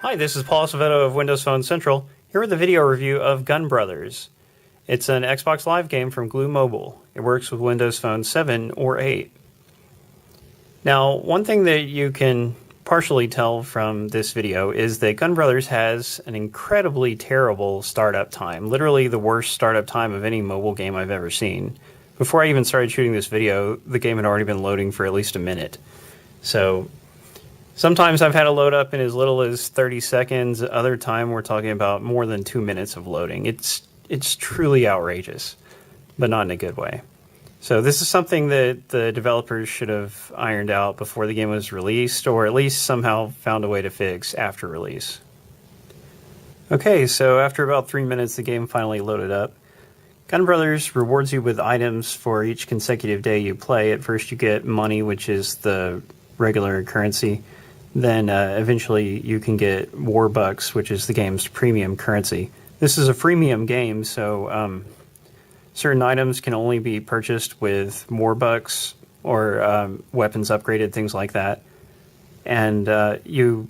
Hi, this is Paul Acevedo of Windows Phone Central, here with a video review of Gun Brothers. It's an Xbox Live game from Glue Mobile. It works with Windows Phone 7 or 8. Now, one thing that you can partially tell from this video is that Gun Brothers has an incredibly terrible startup time, literally the worst startup time of any mobile game I've ever seen. Before I even started shooting this video, the game had already been loading for at least a minute. So sometimes I've had to load up in as little as 30 seconds. Other time we're talking about more than 2 minutes of loading. It's truly outrageous, but not in a good way. So this is something that the developers should have ironed out before the game was released, or at least somehow found a way to fix after release. Okay, so after about 3 minutes, the game finally loaded up. Gun Brothers rewards you with items for each consecutive day you play. At first you get money, which is the regular currency. Then eventually you can get Warbucks, which is the game's premium currency. This is a freemium game, so certain items can only be purchased with Warbucks or weapons upgraded, things like that. And the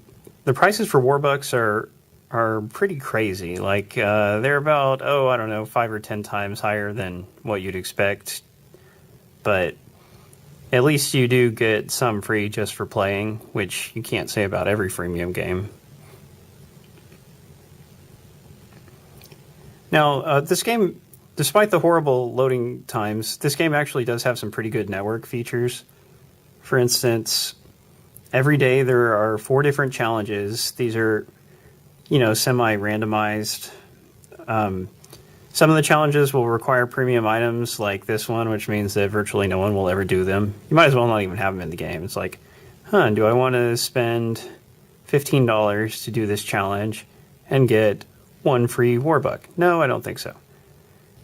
prices for Warbucks are pretty crazy. Like they're about, I don't know, 5 or 10 times higher than what you'd expect. But at least you do get some free just for playing, which you can't say about every freemium game. Now, this game, despite the horrible loading times, this game actually does have some pretty good network features. For instance, every day there are 4 different challenges. These are, semi-randomized. Some of the challenges will require premium items like this one, which means that virtually no one will ever do them. You might as well not even have them in the game. It's like, do I want to spend $15 to do this challenge and get 1 free Warbuck? No, I don't think so.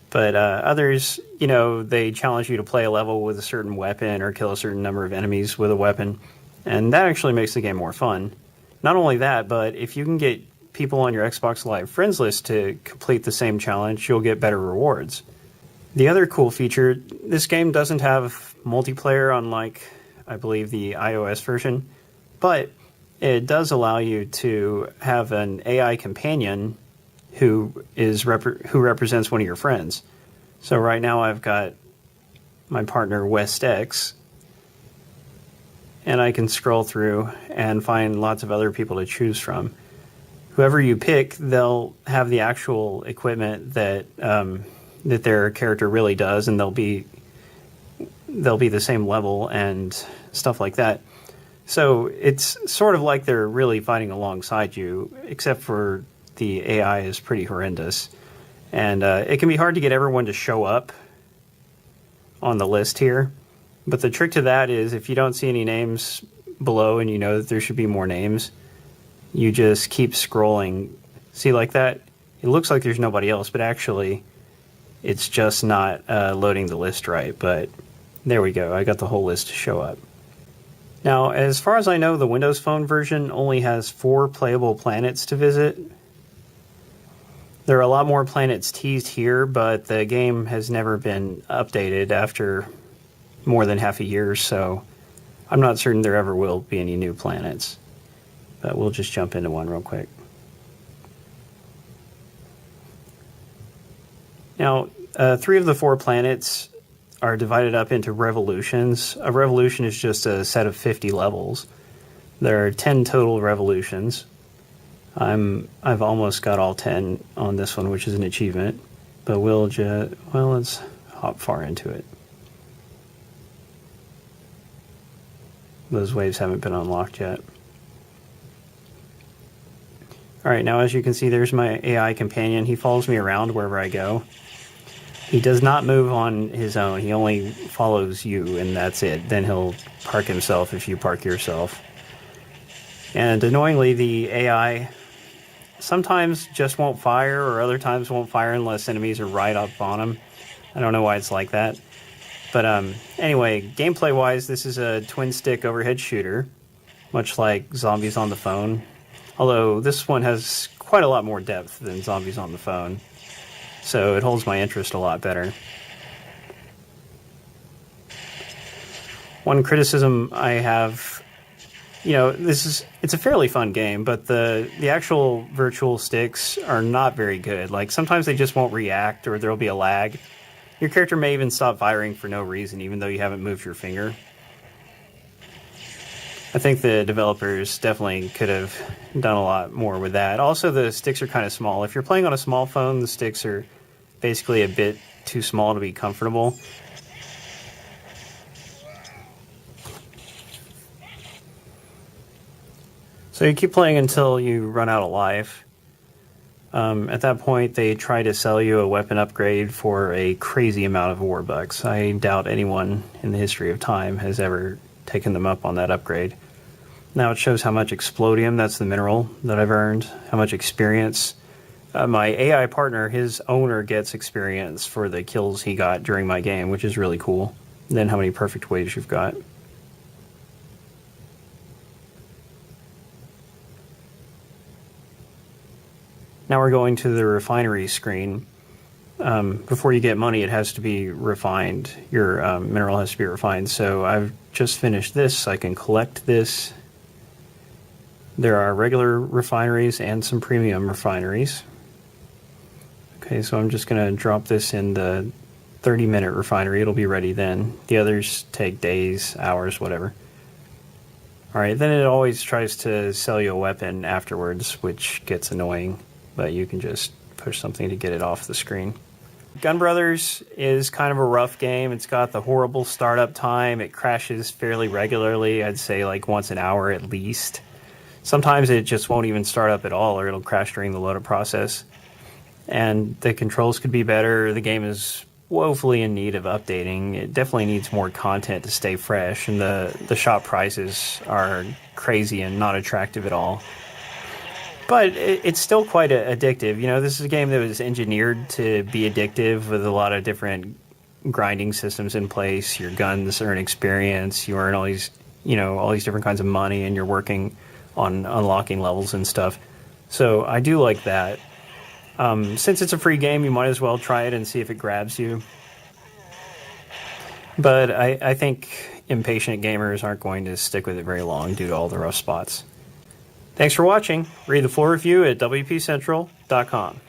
But others, they challenge you to play a level with a certain weapon or kill a certain number of enemies with a weapon. And that actually makes the game more fun. Not only that, but if you can get people on your Xbox Live friends list to complete the same challenge, you'll get better rewards. The other cool feature, this game doesn't have multiplayer unlike, I believe, the iOS version, but it does allow you to have an AI companion who represents one of your friends. So right now I've got my partner WestX, and I can scroll through and find lots of other people to choose from. Whoever you pick, they'll have the actual equipment that that their character really does, and they'll be the same level and stuff like that. So it's sort of like they're really fighting alongside you, except for the AI is pretty horrendous. And it can be hard to get everyone to show up on the list here. But the trick to that is if you don't see any names below and you know that there should be more names, you just keep scrolling. See, like that? It looks like there's nobody else, but actually it's just not loading the list right. But there we go. I got the whole list to show up. Now, as far as I know, the Windows Phone version only has 4 playable planets to visit. There are a lot more planets teased here, but the game has never been updated after more than half a year, so I'm not certain there ever will be any new planets. But we'll just jump into one real quick. Now, 3 of the 4 planets are divided up into revolutions. A revolution is just a set of 50 levels. There are 10 total revolutions. I've almost got all 10 on this one, which is an achievement. But let's hop far into it. Those waves haven't been unlocked yet. Alright, now as you can see, there's my AI companion. He follows me around wherever I go. He does not move on his own. He only follows you, and that's it. Then he'll park himself if you park yourself. And annoyingly, the AI sometimes just won't fire, or other times won't fire unless enemies are right up on him. I don't know why it's like that. But anyway, gameplay-wise, this is a twin-stick overhead shooter, much like Zombies on the Phone. Although this one has quite a lot more depth than Zombies on the Phone, so it holds my interest a lot better. One criticism I have it's a fairly fun game, but the actual virtual sticks are not very good. Like, sometimes they just won't react, or there'll be a lag. Your character may even stop firing for no reason, even though you haven't moved your finger. I think the developers definitely could have done a lot more with that. Also, the sticks are kind of small. If you're playing on a small phone, the sticks are basically a bit too small to be comfortable. So you keep playing until you run out of life. At that point, they try to sell you a weapon upgrade for a crazy amount of Warbucks. I doubt anyone in the history of time has ever taken them up on that upgrade. Now it shows how much explodium, that's the mineral that I've earned, how much experience. My AI partner, his owner, gets experience for the kills he got during my game, which is really cool. And then how many perfect waves you've got. Now we're going to the refinery screen. Before you get money, it has to be refined. Your mineral has to be refined. So I've just finished this. I can collect this. There are regular refineries and some premium refineries. Okay, so I'm just going to drop this in the 30-minute refinery. It'll be ready then. The others take days, hours, whatever. Alright, then it always tries to sell you a weapon afterwards, which gets annoying, but you can just push something to get it off the screen. Gun Brothers is kind of a rough game. It's got the horrible startup time. It crashes fairly regularly. I'd say like once an hour at least. Sometimes it just won't even start up at all, or it'll crash during the load-up process. And the controls could be better. The game is woefully in need of updating. It definitely needs more content to stay fresh, and the shop prices are crazy and not attractive at all. But it's still quite addictive. This is a game that was engineered to be addictive with a lot of different grinding systems in place. Your guns earn experience. You earn all these different kinds of money, and you're working on unlocking levels and stuff. So I do like that. Since it's a free game, you might as well try it and see if it grabs you. But I think impatient gamers aren't going to stick with it very long due to all the rough spots. Thanks for watching. Read the full review at wpcentral.com.